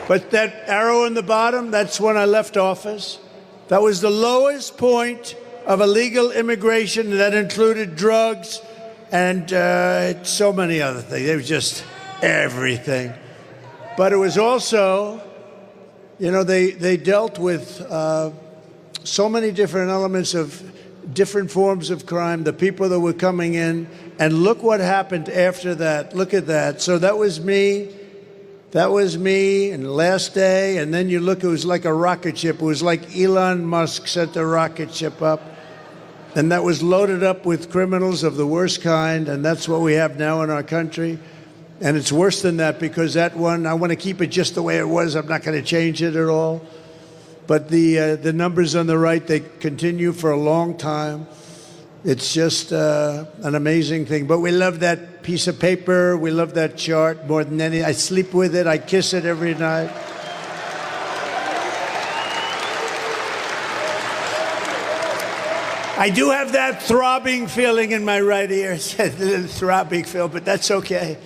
But that arrow in the bottom, that's when I left office. That was the lowest point of illegal immigration. That included drugs and so many other things. It was just everything. But it was also, you know, they dealt with so many different elements of different forms of crime, the people that were coming in. And look what happened after that. Look at that. So that was me. That was me, and the last day, and then you look, it was like a rocket ship. It was like Elon Musk sent a rocket ship up, and that was loaded up with criminals of the worst kind, and that's what we have now in our country. And it's worse than that, because that one, I want to keep it just the way it was. I'm not going to change it at all. But the numbers on the right, they continue for a long time. It's just an amazing thing. But we love that piece of paper. We love that chart more than any. I sleep with it. I kiss it every night. I do have that throbbing feeling in my right ear. It's a little throbbing feel, but that's okay.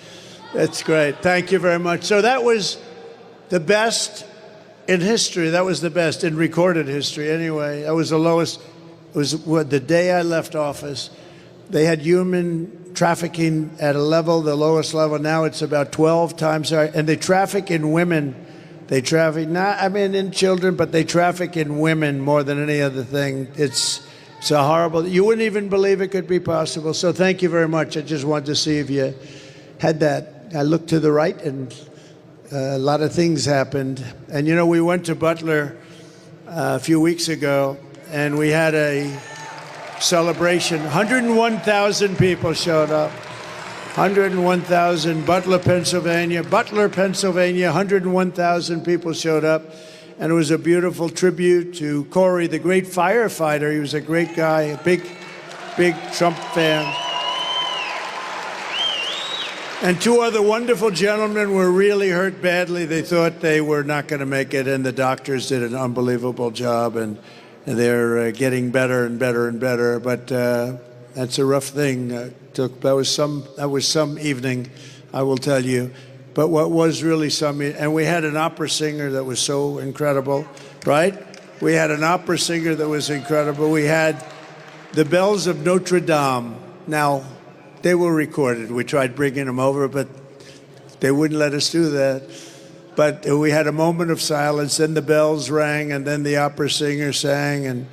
That's great. Thank you very much. So that was the best in history. That was the best in recorded history anyway. That was the lowest. It was the day I left office. They had human trafficking at a level, the lowest level. Now it's about 12 times higher. And they traffic in women. They traffic, in children, but they traffic in women more than any other thing. It's a horrible, you wouldn't even believe it could be possible. So thank you very much. I just wanted to see if you had that. I looked to the right, and a lot of things happened. And, you know, we went to Butler a few weeks ago, and we had a celebration. 101,000 people showed up. 101,000, Butler, Pennsylvania. 101,000 people showed up. And it was a beautiful tribute to Corey, the great firefighter. He was a great guy, a big Trump fan. And two other wonderful gentlemen were really hurt badly. They thought they were not going to make it, and the doctors did an unbelievable job. And they're getting better and better and better, but that's a rough thing. That was some evening, I will tell you. But what was really something, and we had an opera singer that was so incredible, right? We had an opera singer that was incredible. We had the bells of Notre Dame. Now, they were recorded. We tried bringing them over, but they wouldn't let us do that. But we had a moment of silence, then the bells rang, and then the opera singer sang, and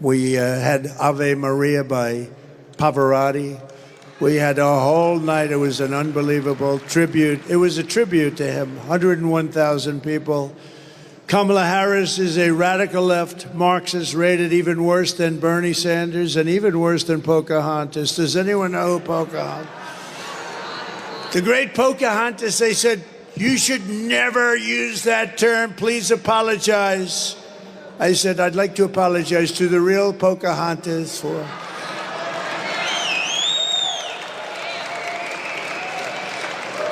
we had Ave Maria by Pavarotti. We had a whole night. It was an unbelievable tribute. It was a tribute to him. 101,000 people. Kamala Harris is a radical left Marxist, rated even worse than Bernie Sanders and even worse than Pocahontas. Does anyone know who Pocahontas? The great Pocahontas, they said, you should never use that term. Please apologize. I said, I'd like to apologize to the real Pocahontas for...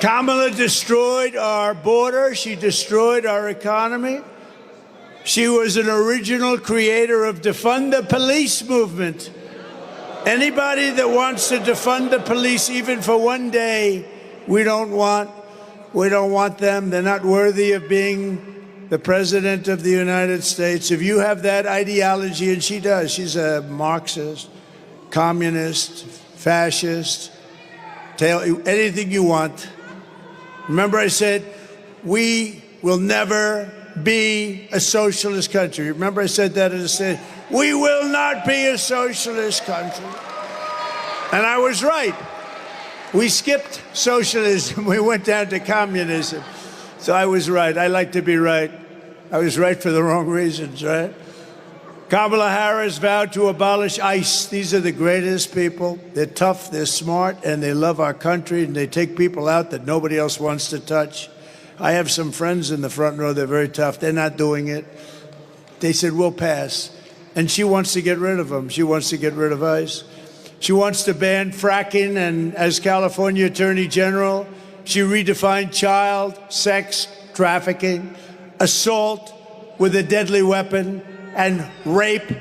Kamala destroyed our border. She destroyed our economy. She was an original creator of defund the police movement. Anybody that wants to defund the police, even for one day, we don't want them. They're not worthy of being the president of the United States. If you have that ideology, and she does, she's a Marxist, communist, fascist, anything you want. Remember I said, we will never be a socialist country. Remember I said that as I said, we will not be a socialist country. And I was right. We skipped socialism. We went down to communism. So I was right. I like to be right. I was right for the wrong reasons, right? Kamala Harris vowed to abolish ICE. These are the greatest people. They're tough, they're smart, and they love our country, and they take people out that nobody else wants to touch. I have some friends in the front row. They're very tough. They're not doing it. They said, we'll pass. And she wants to get rid of them. She wants to get rid of ICE. She wants to ban fracking, and as California Attorney General, she redefined child sex trafficking, assault with a deadly weapon, and rape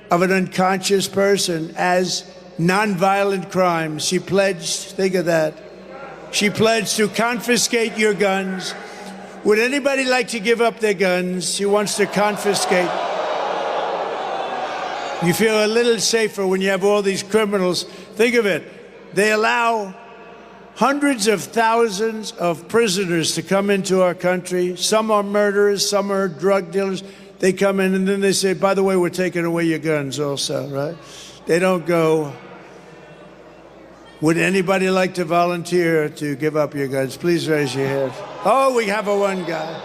of an unconscious person as nonviolent crimes. She pledged, think of that, she pledged to confiscate your guns, Would anybody like to give up their guns? She wants to confiscate. You feel a little safer when you have all these criminals. Think of it. They allow hundreds of thousands of prisoners to come into our country. Some are murderers, some are drug dealers. They come in and then they say, by the way, we're taking away your guns also, right? They don't go, would anybody like to volunteer to give up your guns? Please raise your hand. Oh, we have one guy.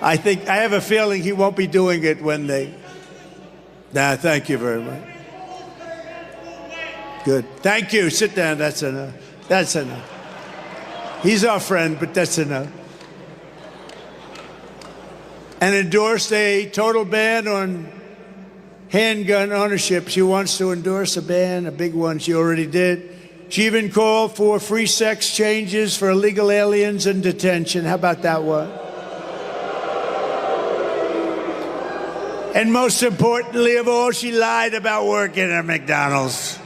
I have a feeling he won't be doing it when they... Nah, thank you very much. Good. Thank you. Sit down. That's enough. That's enough. He's our friend, but that's enough. And endorsed a total ban on handgun ownership. She wants to endorse a ban, a big one. She already did. She even called for free sex changes for illegal aliens in detention. How about that one? And most importantly of all, she lied about working at McDonald's.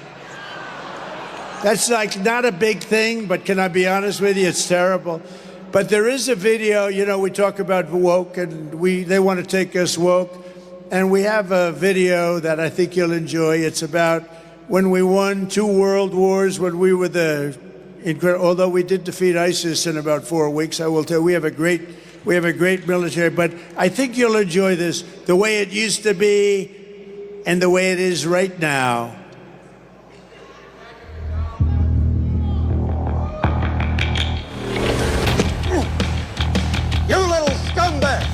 That's like not a big thing, but can I be honest with you? It's terrible. But there is a video, you know, we talk about woke, and they want to take us woke. And we have a video that I think you'll enjoy. It's about when we won 2 world wars, when we were although we did defeat ISIS in about 4 weeks, I will tell you, we have a great military, but I think you'll enjoy this, the way it used to be and the way it is right now. You little scumbag!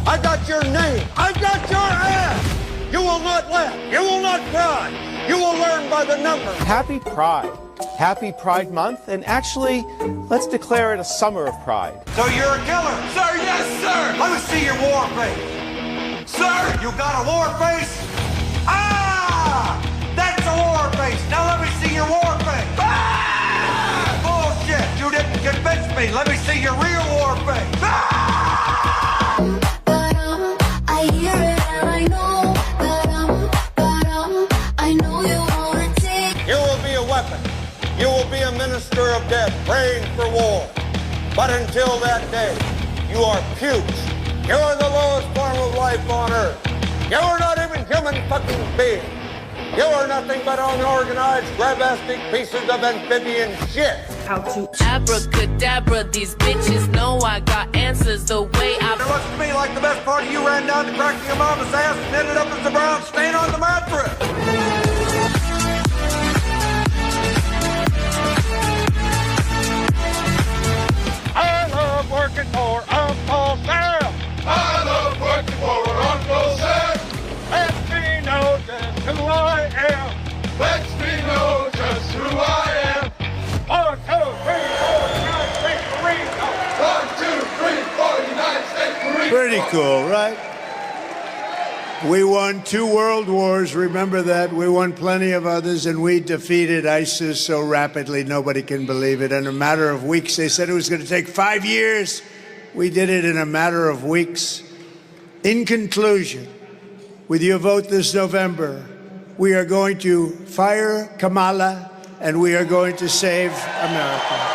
I got your name! I got your ass! You will not laugh! You will not cry! You will learn by the numbers! Happy Pride. Happy Pride Month, and actually, let's declare it a summer of pride. So you're a killer? Sir, yes, sir! Let me see your war face! Sir, you got a war face? Ah! That's a war face! Now let me see your war face! Ah! Bullshit! You didn't convince me! Let me see your real war face! Ah! I hear it and I know I know you wanna take. You will be a weapon. You will be a minister of death, praying for war. But until that day, you are pukes. You are the lowest form of life on earth. You are not even human fucking beings. You are nothing but unorganized, grabastic pieces of amphibian shit. How to abracadabra, these bitches know I got answers the way I... It looks to me like the best part of you ran down the crack of your mama's ass and ended up as a brown stain on the mattress. I love working for Uncle Sam. I love working for Uncle Sam. Let me know just who I am. Let me know just who I am. 1, 2, 3, 4, United States Marine. 1, 2, 3, 4, United States Marine. Pretty cool, right? We won 2 world wars, remember that? We won plenty of others, and we defeated ISIS so rapidly nobody can believe it. In a matter of weeks, they said it was going to take 5 years. We did it in a matter of weeks. In conclusion, with your vote this November, we are going to fire Kamala, and we are going to save America.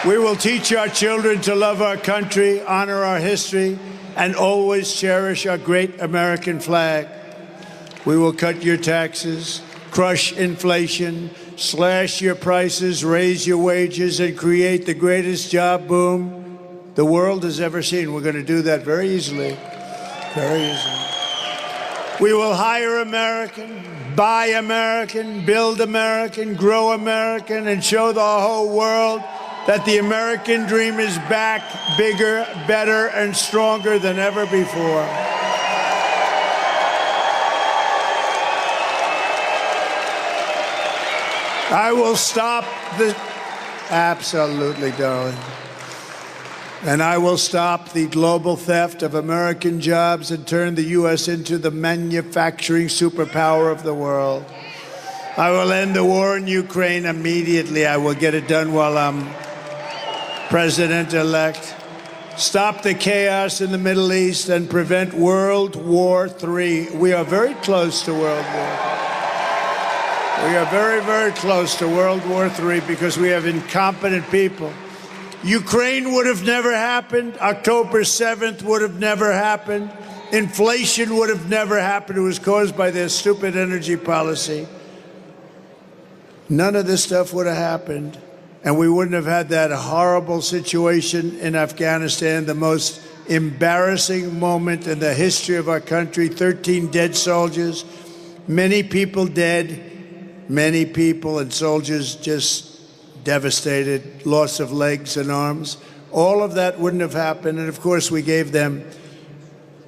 We will teach our children to love our country, honor our history, and always cherish our great American flag. We will cut your taxes, crush inflation, slash your prices, raise your wages, and create the greatest job boom the world has ever seen. We're going to do that very easily. Very easily. We will hire American, buy American, build American, grow American, and show the whole world that the American dream is back, bigger, better, and stronger than ever before. I will stop the... Absolutely, darling. And I will stop the global theft of American jobs and turn the U.S. into the manufacturing superpower of the world. I will end the war in Ukraine immediately. I will get it done while I'm President-elect. Stop the chaos in the Middle East and prevent World War III. We are very close to World War III. We are very, very close to World War III because we have incompetent people. Ukraine would have never happened. October 7th would have never happened. Inflation would have never happened. It was caused by their stupid energy policy. None of this stuff would have happened. And we wouldn't have had that horrible situation in Afghanistan, the most embarrassing moment in the history of our country. 13 dead soldiers, many people dead. Many people and soldiers just devastated, loss of legs and arms. All of that wouldn't have happened. And of course, we gave them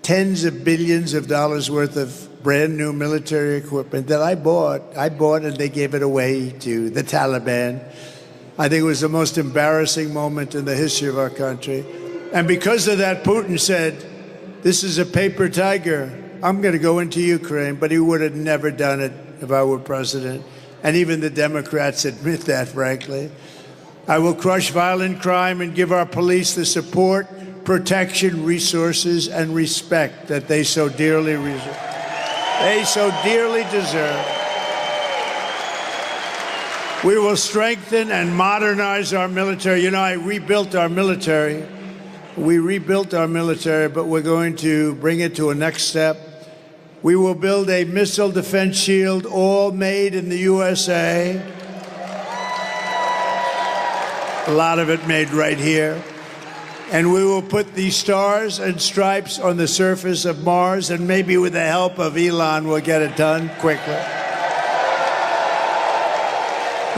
tens of billions of dollars worth of brand new military equipment that I bought and they gave it away to the Taliban. I think it was the most embarrassing moment in the history of our country. And because of that, Putin said, this is a paper tiger. I'm going to go into Ukraine, but he would have never done it if I were president. And even the Democrats admit that, frankly. I will crush violent crime and give our police the support, protection, resources, and respect that they so dearly deserve. We will strengthen and modernize our military. You know, I rebuilt our military. We rebuilt our military, but we're going to bring it to a next step. We will build a missile defense shield, all made in the USA. A lot of it made right here. And we will put the stars and stripes on the surface of Mars, and maybe with the help of Elon, we'll get it done quickly.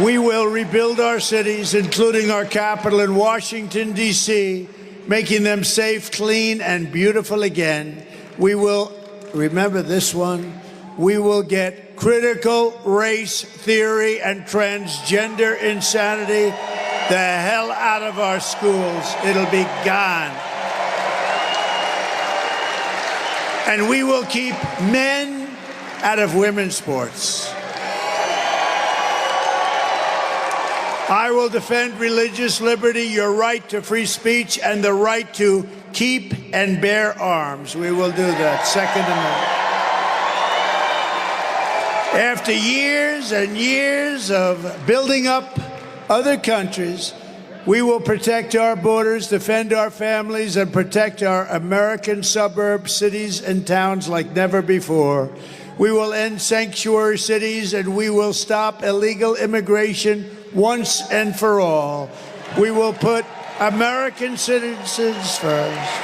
We will rebuild our cities, including our capital in Washington, D.C., making them safe, clean, and beautiful again. We will, remember this one, we will get critical race theory and transgender insanity the hell out of our schools. It'll be gone. And we will keep men out of women's sports. I will defend religious liberty, your right to free speech, and the right to keep and bear arms. We will do that. Second Amendment. After years and years of building up other countries, we will protect our borders, defend our families, and protect our American suburbs, cities, and towns like never before. We will end sanctuary cities, and we will stop illegal immigration once and for all. We will put American citizens first.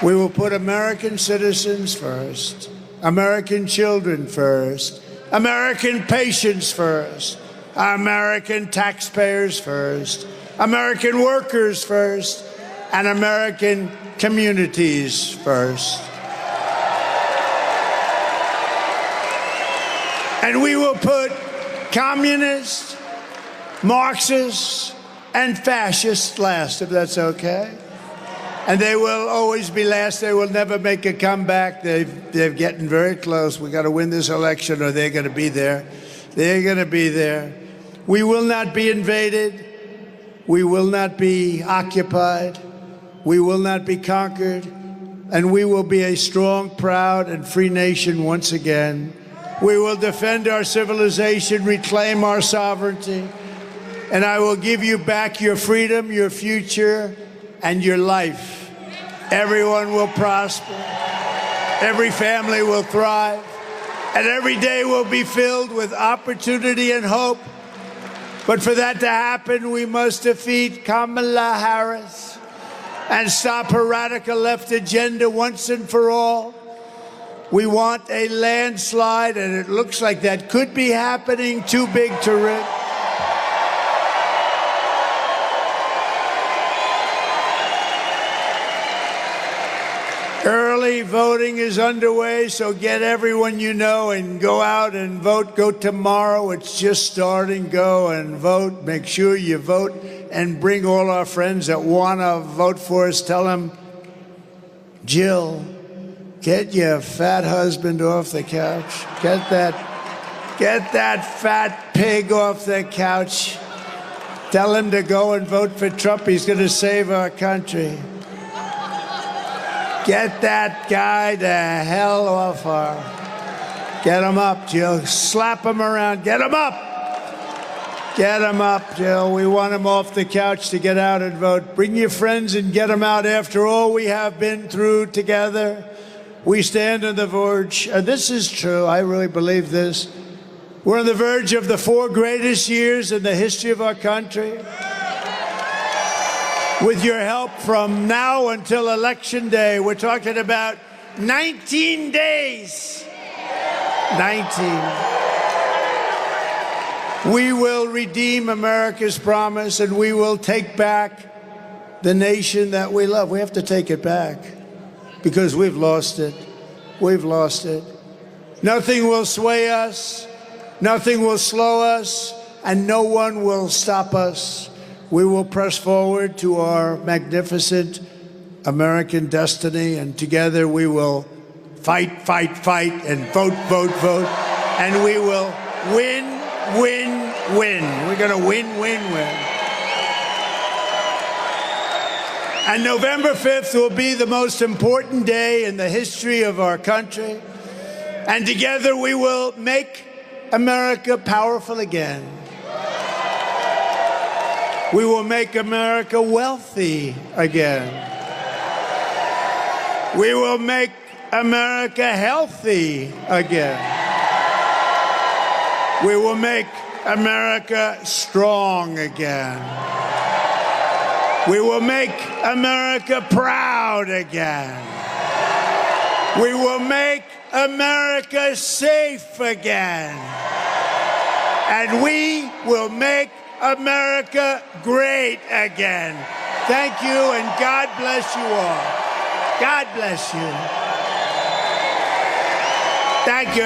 We will put American citizens first, American children first, American patients first, American taxpayers first, American workers first, and American communities first. And we will put communists, Marxists, and fascists last, if that's okay. And they will always be last. They will never make a comeback. They're getting very close. We got to win this election or they're going to be there. They're going to be there. We will not be invaded. We will not be occupied. We will not be conquered. And we will be a strong, proud, and free nation once again. We will defend our civilization, reclaim our sovereignty, and I will give you back your freedom, your future, and your life. Everyone will prosper, every family will thrive, and every day will be filled with opportunity and hope. But for that to happen, we must defeat Kamala Harris and stop her radical left agenda once and for all. We want a landslide, and it looks like that could be happening. Too big to risk. Early voting is underway, so get everyone you know and go out and vote. Go tomorrow. It's just starting. Go and vote. Make sure you vote and bring all our friends that want to vote for us. Tell them, Jill, get your fat husband off the couch. Get that fat pig off the couch. Tell him to go and vote for Trump. He's going to save our country. Get that guy the hell off our... Get them up, Jill. Slap them around. Get them up. Get them up, Jill. We want them off the couch to get out and vote. Bring your friends and get them out. After all we have been through together, we stand on the verge, and this is true, I really believe this. We're on the verge of the 4 greatest years in the history of our country. With your help from now until Election Day, we're talking about 19 days. 19. We will redeem America's promise, and we will take back the nation that we love. We have to take it back because we've lost it. We've lost it. Nothing will sway us. Nothing will slow us, and no one will stop us. We will press forward to our magnificent American destiny, and together we will fight, fight, fight, and vote, vote, vote, and we will win, win, win. We're going to win, win, win. And November 5th will be the most important day in the history of our country, and together we will make America powerful again. We will make America wealthy again. We will make America healthy again. We will make America strong again. We will make America proud again. We will make America safe again. And we will make America great again. Thank you, and God bless you all. God bless you. Thank you.